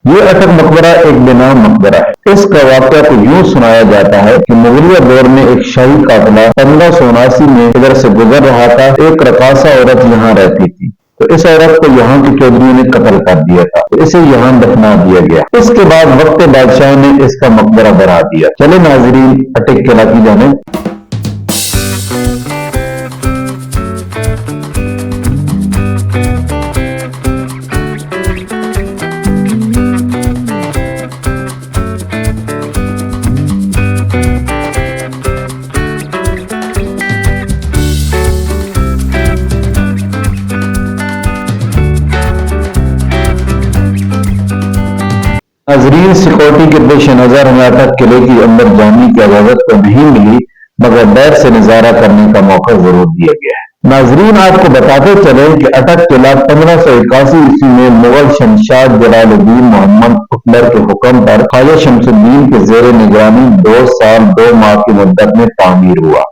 یہ اٹک مقبرہ ایک بے نام مقبرہ ہے۔ اس کا واقعہ کو یوں سنایا جاتا ہے کہ مغلیہ دور میں ایک شاہی قافلہ 1579 میں ادھر سے گزر رہا تھا۔ ایک رقاصہ عورت یہاں رہتی تھی، تو اس عورت کو یہاں کے چودھریوں نے قتل کر دیا تھا، تو اسے یہاں دفنا دیا گیا۔ اس کے بعد وقت بادشاہ نے اس کا مقبرہ بنا دیا۔ چلے ناظرین اٹک قلعہ کی جانب۔ ناظرین سیکورٹی کے پیش نظر ہمیں اٹک قلعے کے اندر جانے کی اجازت تو نہیں ملی، مگر باہر سے نظارہ کرنے کا موقع ضرور دیا گیا ہے۔ ناظرین آپ کو بتاتے چلیں کہ اٹک قلعہ 1581 عیسوی میں مغل شہنشاہ جلال الدین محمد اکبر کے حکم پر خواجہ شمس الدین کے زیر نگرانی 2 سال 2 ماہ کی مدت میں تعمیر ہوا۔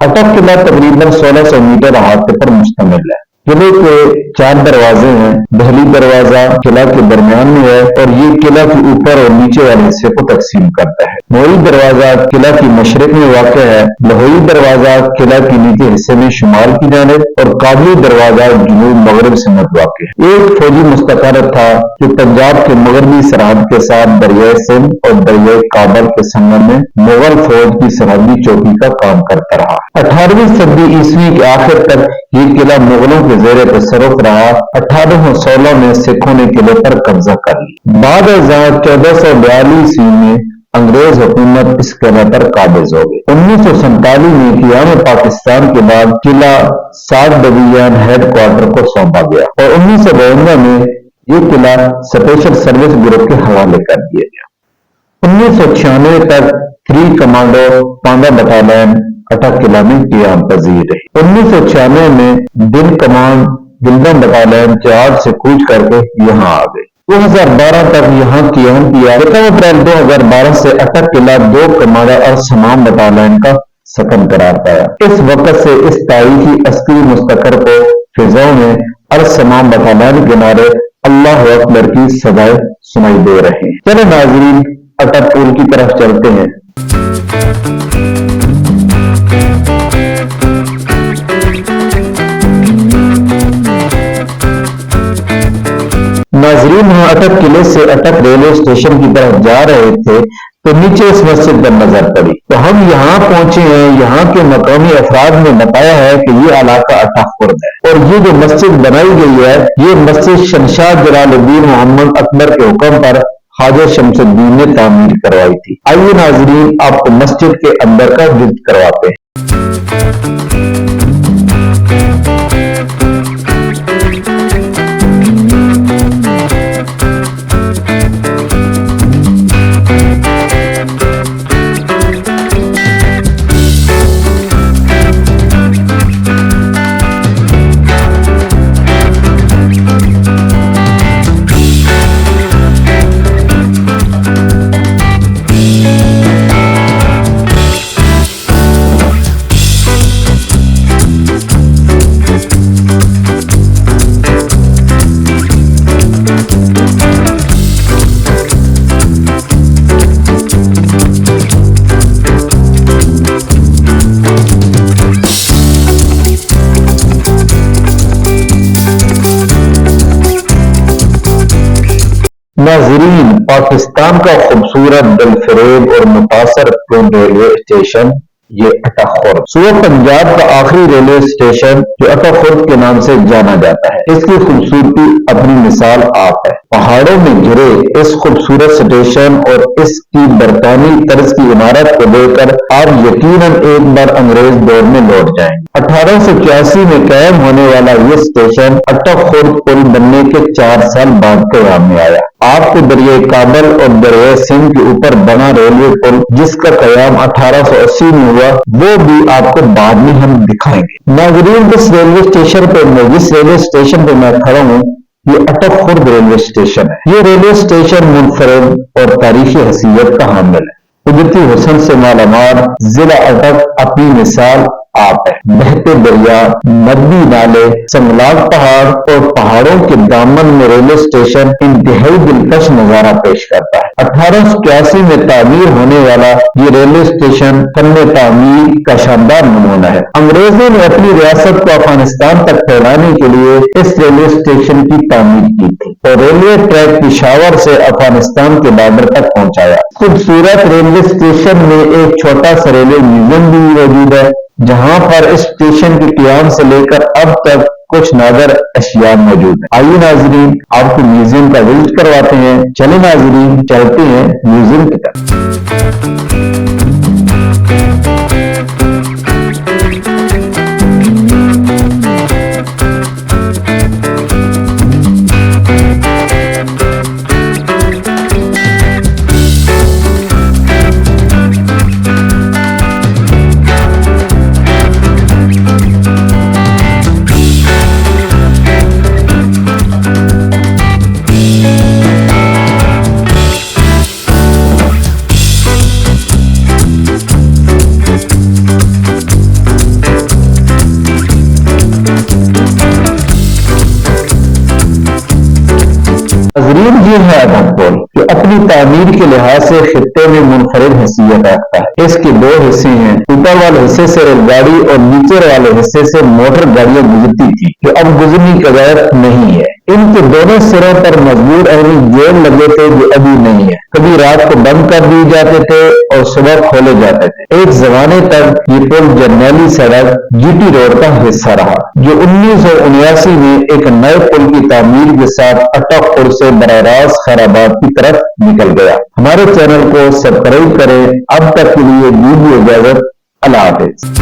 اٹک قلعہ تقریباً 1600 میٹر احاطے پر مشتمل ہے۔ قلعے کے 4 دروازے ہیں۔ دہلی دروازہ قلعہ کے درمیان میں ہے اور یہ قلعہ کے اوپر اور نیچے والے حصے کو تقسیم کرتا ہے۔ نوئی دروازہ قلعہ کی مشرق میں واقع ہے، لہوئی دروازہ قلعہ کے نیچے حصے میں شمال کی جانب اور قابلی دروازہ جنوب مغرب سمت واقع ہے۔ ایک فوجی مستقر تھا جو پنجاب کے مغربی سرحد کے ساتھ دریائے سندھ اور دریائے کابل کے سنگم میں مغل فوج کی سرحدی چوکی کا کام کرتا رہا۔ 18ویں صدی عیسوی کے آخر تک یہ قلعہ مغلوں کے زیر تصرف رہا۔ 1816 میں سکھوں نے قلعے پر قبضہ کر لی۔ بعد ازاں 1442 عیسوی میں انگریز حکومت اس قلعے پر قابض ہو گئی۔ 1947 میں قیام پاکستان کے بعد قلعہ 7 ڈویژن ہیڈ کوارٹر کو سونپا گیا اور 1952 میں یہ قلعہ اسپیشل سروس گروپ کے حوالے کر دیا گیا۔ 1996 تک 3 کمانڈو پانڈا بٹالین اٹک قلعہ میں قیام پذیر رہی۔ 1996 میں دل کمان گلدم بٹالین چراغ سے کوچ کر کے یہاں آ گئی۔ 2012 تک یہاں قیام کیا۔ 1 اپریل 2012 سے اٹک قلعہ 2 کمانڈو اور سمام بٹالین کا سکن قرار پایا۔ اس وقت سے اس تاریخی عسکری مستقر کو فضاؤں میں السمام بٹالین کے نعرے اللہ اکبر کی صدائیں سنائی دے رہی ہیں۔ چلے ناظرین اٹک پول کی طرف چلتے ہیں۔ ناظرین ہم اٹک قلعے سے اٹک ریلوے اسٹیشن کی طرف جا رہے تھے تو نیچے اس مسجد پر نظر پڑی، تو ہم یہاں پہنچے ہیں۔ یہاں کے مقامی افراد نے بتایا ہے کہ یہ علاقہ اٹک فورٹ ہے اور یہ جو مسجد بنائی گئی ہے یہ مسجد شہنشاہ جلال الدین محمد اکبر کے حکم پر خواجہ شمس الدین نے تعمیر کروائی تھی۔ آئیے ناظرین آپ کو مسجد کے اندر کا وزٹ کرواتے ہیں۔ ناظرین پاکستان کا خوبصورت دلفریب اور متاثر کن ریلوے اسٹیشن یہ اٹک فورٹ صوبہ پنجاب کا آخری ریلوے اسٹیشن جو اٹک فورٹ کے نام سے جانا جاتا ہے۔ اس کی خوبصورتی اپنی مثال آپ ہے۔ پہاڑوں میں گھرے اس خوبصورت اسٹیشن اور اس کی برطانوی طرز کی عمارت کو دیکھ کر آپ یقیناً ایک بار انگریز دور میں لوٹ جائیں گے۔ 1884 میں قائم ہونے والا یہ اسٹیشن اٹک فورٹ پل بننے کے 4 سال بعد قیام میں آیا۔ آپ کو دریائے کابل اور دریائے سندھ کے اوپر بنا ریلوے پل جس کا قیام 1880 میں ہوا وہ بھی آپ کو بعد میں ہم دکھائیں گے۔ ناظرین جس ریلوے اسٹیشن پہ میں کھڑا ہوں یہ اٹک فورٹ ریلوے اسٹیشن ہے۔ یہ ریلوے اسٹیشن منفرد اور تاریخی حیثیت کا حامل ہے۔ قدرتی حسن سے مالا مال ضلع اٹک اپنی مثال آپ ہے۔ بہتے دریا، مدنی نالے، سنگلاگ پہاڑ اور پہاڑوں کے دامن میں ریلوے اسٹیشن انتہائی دلکش نظارہ پیش کرتا ہے۔ 1881 میں تعمیر ہونے والا یہ ریلوے اسٹیشن فن تعمیر کا شاندار نمونہ ہے۔ انگریزوں نے اپنی ریاست کو افغانستان تک پھیلانے کے لیے اس ریلوے اسٹیشن کی تعمیر کی تھی اور ریلوے ٹریک پشاور سے افغانستان کے بارڈر تک پہنچایا۔ خوبصورت ریلوے اسٹیشن میں ایک چھوٹا سا ریلوے میوزیم بھی موجود ہے، جہاں پر اس اسٹیشن کے قیام سے لے کر اب تک کچھ نادر اشیاء موجود ہیں۔ آئیے ناظرین آپ کو میوزیم کا وزٹ کرواتے ہیں۔ چلیں ناظرین چلتے ہیں میوزیم کی طرف۔ یہ ہے اٹک فورٹ جو اپنی تعمیر کے لحاظ سے خطے میں منفرد حیثیت رکھتا ہے۔ اس کے دو حصے ہیں، اوپر والے حصے سے ریل گاڑی اور نیچے والے حصے سے موٹر گاڑیاں گزرتی تھی جو اب گزرنے کی اجازت نہیں ہے۔ ان کے دونوں سروں پر مضبوط اہمی گیٹ لگے تھے جو ابھی نہیں ہے۔ کبھی رات کو بند کر دیے جاتے تھے اور صبح کھولے جاتے تھے۔ ایک زمانے تک یہ پل جرنیلی سڑک جی ٹی روڈ کا حصہ رہا جو 1979 میں ایک نئے پل کی تعمیر کے ساتھ اٹک فورٹ سے براہ راست خیرآباد کی طرف نکل گیا۔ ہمارے چینل کو سبسکرائب کریں۔ اب تک کے لیے دیجیے اجازت۔ اللہ حافظ۔